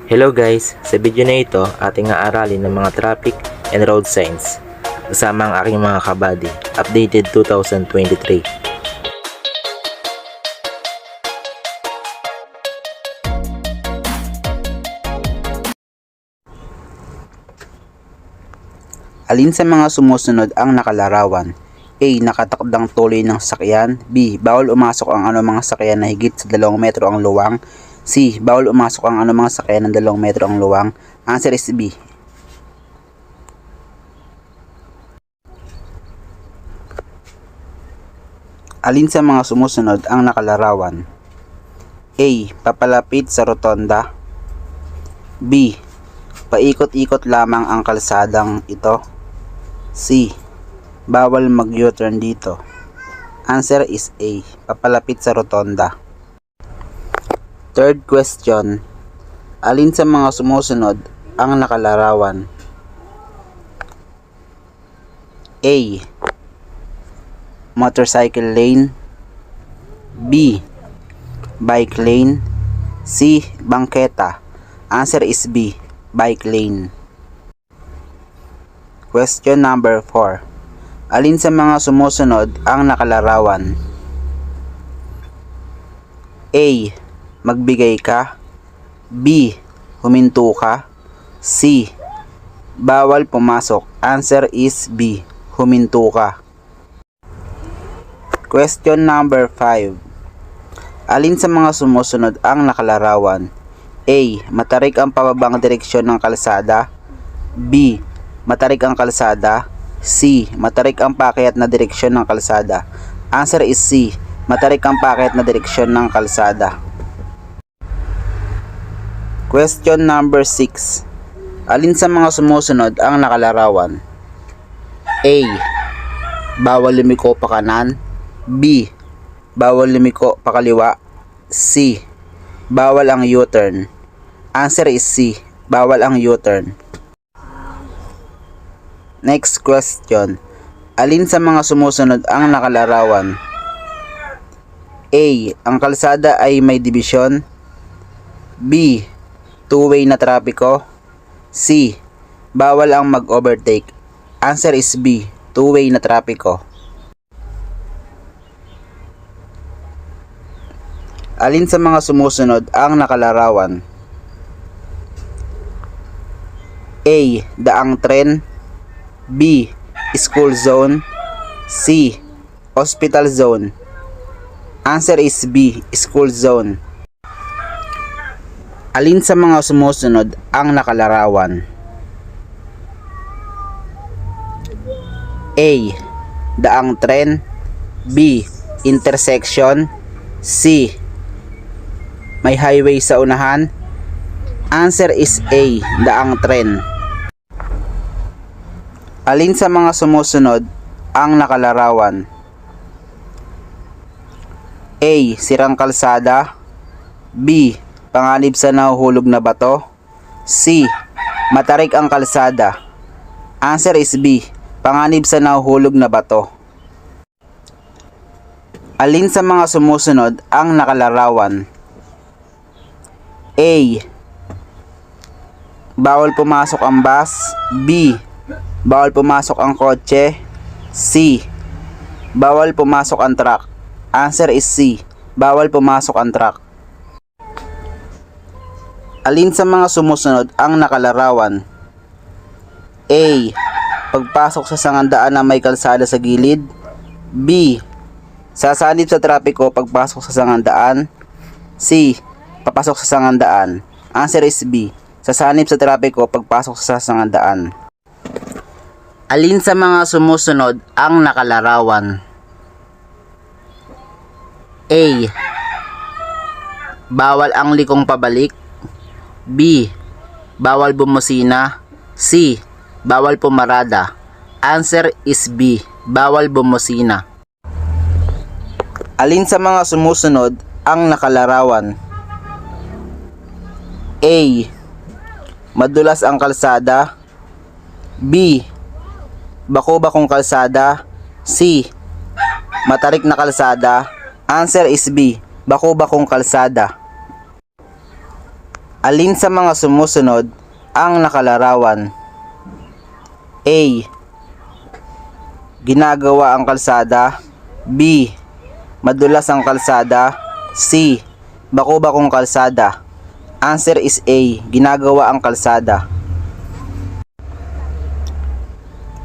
Hello guys! Sa video na ito, ating aaralin ng mga traffic and road signs kasama ang aking mga kabady, updated 2023. Alin sa mga sumusunod ang nakalarawan? A. Nakatakdang tuloy ng sasakyan. B. Bawal umasok ang anumang sasakyan na higit sa 2 metro ang luwang. C. Bawal umasok ang anumang sasakyan ng 2 metro ang luwang. Answer is B. Alin sa mga sumusunod ang nakalarawan? A. Papalapit sa rotonda. B. Paikot-ikot lamang ang kalsadang ito. C. Bawal mag-U-turn dito. Answer is A. Papalapit sa rotonda. Third question. Alin sa mga sumusunod ang nakalarawan? A. Motorcycle lane. B. Bike lane. C. Bangketa. Answer is B. Bike lane. Question number 4. Alin sa mga sumusunod ang nakalarawan? A. Magbigay ka. B. Huminto ka. C. Bawal pumasok. Answer is B. Huminto ka. Question number 5. Alin sa mga sumusunod ang nakalarawan? A. Matarik ang pababang direksyon ng kalsada. B. Matarik ang kalsada. C. Matarik ang paakyat na direksyon ng kalsada. Answer is C. Matarik ang paakyat na direksyon ng kalsada. Question number 6. Alin sa mga sumusunod ang nakalarawan? A. Bawal lumiko pa kanan. B. Bawal lumiko pa kaliwa. C. Bawal ang U-turn. Answer is C. Bawal ang U-turn. Next question. Alin sa mga sumusunod ang nakalarawan? A. Ang kalsada ay may dibisyon. B. Two-way na trapiko. C. Bawal ang mag-overtake. Answer is B. Two-way na trapiko. Alin sa mga sumusunod ang nakalarawan? A. Daang tren. B. School zone. C. Hospital zone. Answer is B. School zone. Alin sa mga sumusunod ang nakalarawan? A. Daang tren. B. Intersection. C. May highway sa unahan. Answer is A. Daang tren. Alin sa mga sumusunod ang nakalarawan? A. Sirang kalsada. B. Panganib sa nahuhulog na bato. C. Matarik ang kalsada. Answer is B. Panganib sa nahuhulog na bato. Alin sa mga sumusunod ang nakalarawan? A. Bawal pumasok ang bus. B. Bawal pumasok ang kotse. C. Bawal pumasok ang truck. Answer is C. Bawal pumasok ang truck. Alin sa mga sumusunod ang nakalarawan? A. Pagpasok sa sangandaan na may kalsada sa gilid. B. Sasanib sa trapiko pagpasok sa sangandaan. C. Papasok sa sangandaan. Answer is B. Sasanib sa trapiko pagpasok sa sangandaan. Alin sa mga sumusunod ang nakalarawan? A. Bawal ang likong pabalik. B. Bawal bumusina. C. Bawal pumarada. Answer is B. Bawal bumusina. Alin sa mga sumusunod ang nakalarawan? A. Madulas ang kalsada. B. Bako-bakong kalsada. C. Matarik na kalsada. Answer is B. Bako-bakong kalsada. Alin sa mga sumusunod ang nakalarawan? A. Ginagawa ang kalsada. B. Madulas ang kalsada. C. Bako-bakong kalsada. Answer is A. Ginagawa ang kalsada.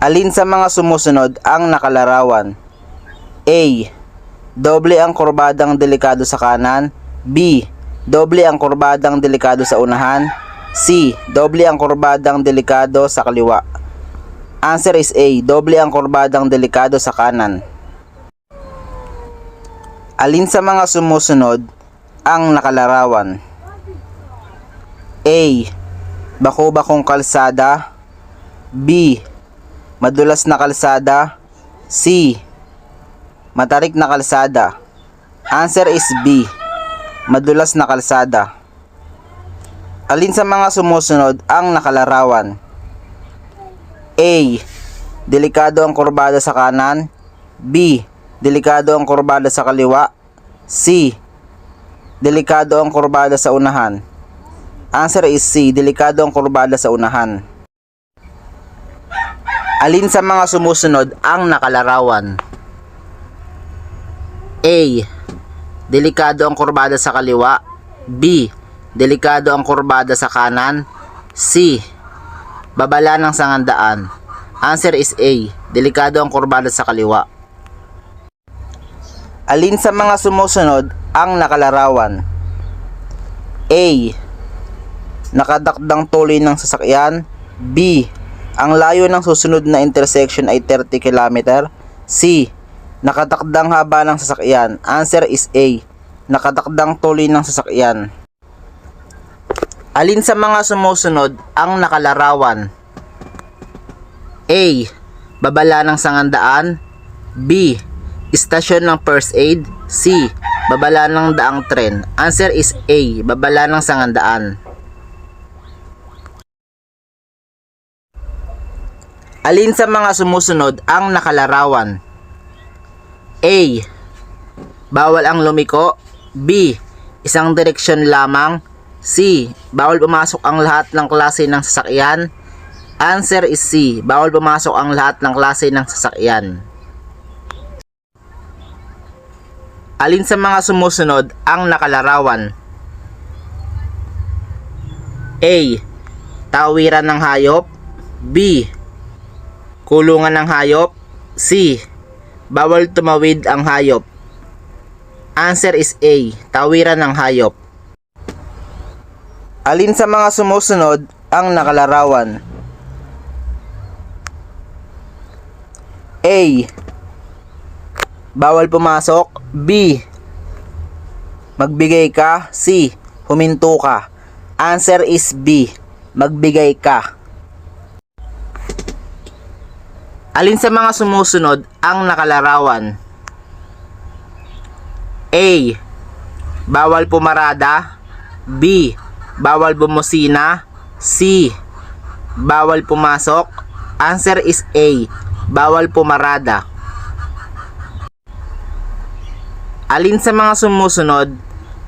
Alin sa mga sumusunod ang nakalarawan? A. Doble ang kurbadang delikado sa kanan. B. Doble ang kurbadang delikado sa unahan. C. Doble ang kurbadang delikado sa kaliwa. Answer is A. Doble ang kurbadang delikado sa kanan. Alin sa mga sumusunod ang nakalarawan? A. Bako-bakong kalsada. B. Madulas na kalsada. C. Matarik na kalsada. Answer is B. Madulas na kalsada. Alin sa mga sumusunod ang nakalarawan? A. Delikado ang kurbada sa kanan. B. Delikado ang kurbada sa kaliwa. C. Delikado ang kurbada sa unahan. Answer is C. Delikado ang kurbada sa unahan. Alin sa mga sumusunod ang nakalarawan? A. Delikado ang kurbada sa kaliwa. B. Delikado ang kurbada sa kanan. C. Babala ng sangandaan. Answer is A. Delikado ang kurbada sa kaliwa. Alin sa mga sumusunod ang nakalarawan? A. Nakadakdang tuloy ng sasakyan. B. Ang layo ng susunod na intersection ay 30 km. C. Nakatakdang haba ng sasakyan. Answer is A. Nakatakdang tuloy ng sasakyan. Alin sa mga sumusunod ang nakalarawan? A. Babala ng sangandaan. B. Istasyon ng first aid. C. Babala ng daang tren. Answer is A. Babala ng sangandaan. Alin sa mga sumusunod ang nakalarawan? A. Bawal ang lumiko. B. Isang direksyon lamang. C. Bawal pumasok ang lahat ng klase ng sasakyan. Answer is C. Bawal pumasok ang lahat ng klase ng sasakyan. Alin sa mga sumusunod ang nakalarawan? A. Tawiran ng hayop. B. Kulungan ng hayop. C. Bawal tumawid ang hayop. Answer is A. Tawiran ng hayop. Alin sa mga sumusunod ang nakalarawan? A. Bawal pumasok. B. Magbigay ka. C. Huminto ka. Answer is B. Magbigay ka. Alin sa mga sumusunod ang nakalarawan? A. Bawal pumarada. B. Bawal bumusina. C. Bawal pumasok. Answer is A. Bawal pumarada. Alin sa mga sumusunod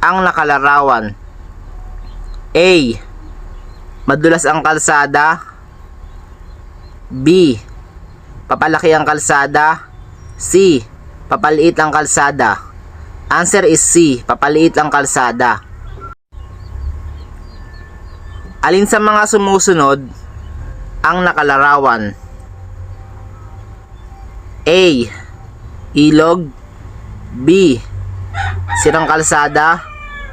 ang nakalarawan? A. Madulas ang kalsada. B. Papalaki ang kalsada. C. Papaliit ang kalsada. Answer is C. Papaliit ang kalsada. Alin sa mga sumusunod ang nakalarawan? A. Ilog. B. Sirang kalsada.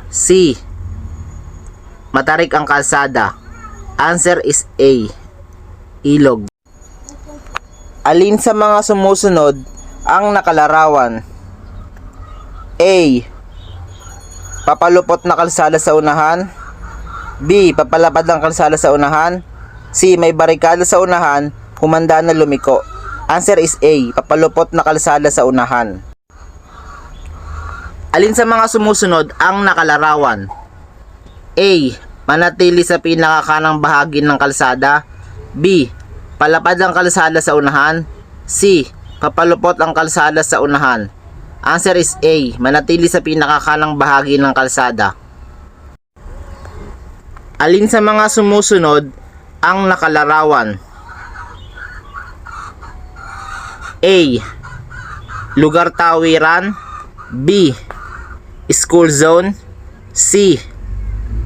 C. Matarik ang kalsada. Answer is A. Ilog. Alin sa mga sumusunod ang nakalarawan? A. Papalupot na kalsada sa unahan. B. Papalapad ang kalsada sa unahan. C. May barikada sa unahan, humanda na lumiko. Answer is A. Papalupot na kalsada sa unahan. Alin sa mga sumusunod ang nakalarawan? A. Manatili sa pinakakanang bahagi ng kalsada. B. Palapad ang kalsada sa unahan. C. Papalupot ang kalsada sa unahan. Answer is A. Manatili sa pinakakanang bahagi ng kalsada. Alin sa mga sumusunod ang nakalarawan? A. Lugar tawiran. B. School zone. C.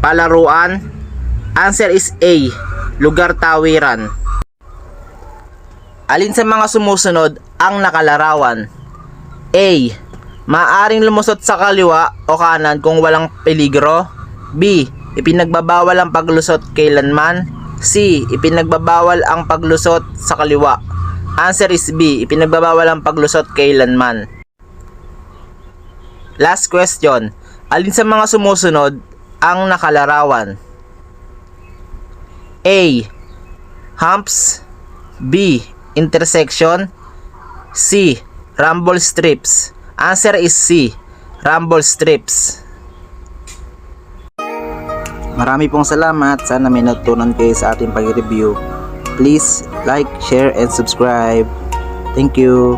Palaruan. Answer is A. Lugar tawiran. Alin sa mga sumusunod ang nakalarawan? A. Maaring lumusot sa kaliwa o kanan kung walang peligro. B. Ipinagbabawal ang paglusot kailanman. C. Ipinagbabawal ang paglusot sa kaliwa. Answer is B. Ipinagbabawal ang paglusot kailanman. Last question. Alin sa mga sumusunod ang nakalarawan? A. Humps. B. Intersection. C. Rumble strips. Answer is C. Rumble strips. Marami pong salamat. Sana may natutunan kayo sa ating pag-review. Please like, share, and subscribe. Thank you.